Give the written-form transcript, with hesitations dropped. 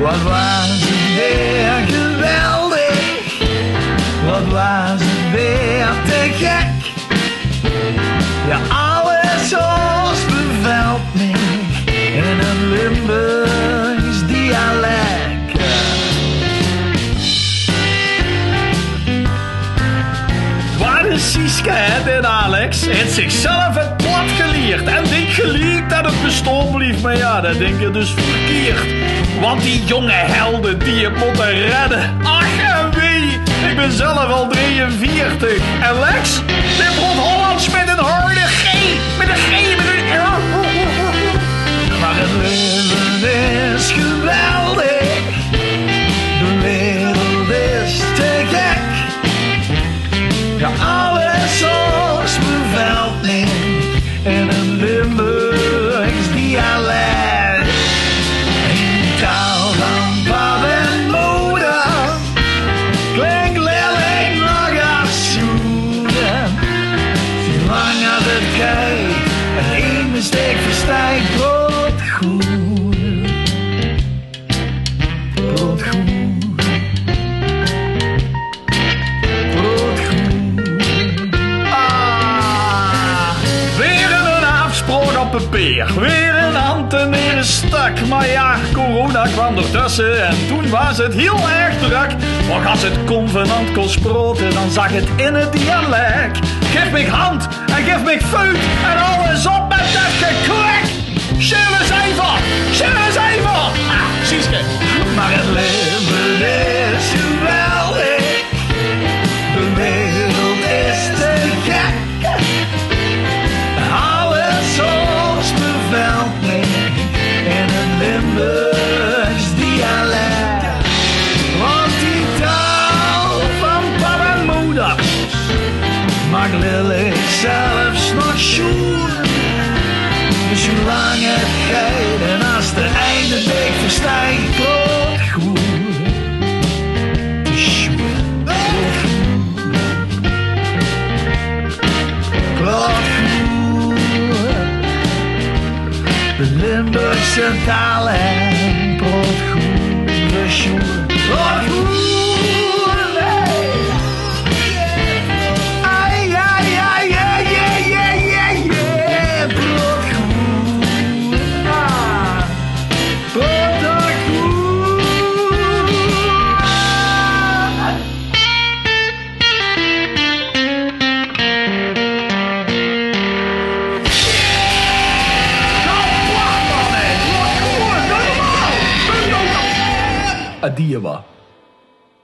Wat was het weer geweldig, wat was het weer te gek. Ja, alles ons bevalt me in een Limburgs dialect. Waar is Siska en Alex heeft zichzelf het plat geleerd en dik geleerd dat het bestond blief. Maar ja, dat denk je dus verkeerd. Want die jonge helden die je moeten redden. Ach en wie, ik ben zelf al 43. En Lex, dit wordt Hollands met een harde G. Met een G, met een R. Maar het leven is geweldig. De wereld is te gek. Ja, alles ons bevalt me in een Limburgs dialect. In taal van pap en moeder klinkt lelijk nog als zoenen. Zolang als het kijkt en één mistake verstijgt, broodgoed. Broodgoed. Weer een hand en weer een stuk. Maar ja, corona kwam ertussen en toen was het heel erg druk. Maar als het convenant kost brood, dan zag het in het dialect. Geef me hand en geef me vuut en alles op met dat geklek. Schil eens even, schil eens even. Ah, Sieske. Maar het leven is geweldig. De wereld is te gek. Bevalt me in een Limburgs dialect. Want die taal van pap en moeder mag lelijk zelfs nog schoenen. Dus zolang het gaat en als de einde week verstijgt, broodgoed. De schoenen, broodgoed. De Limburgse taal en broodgoed, de schoen. Broodgoed, ai, ai, ai, ai, ai, ai, ai, ai, broodgoed, ah, broodgoed. Adieu,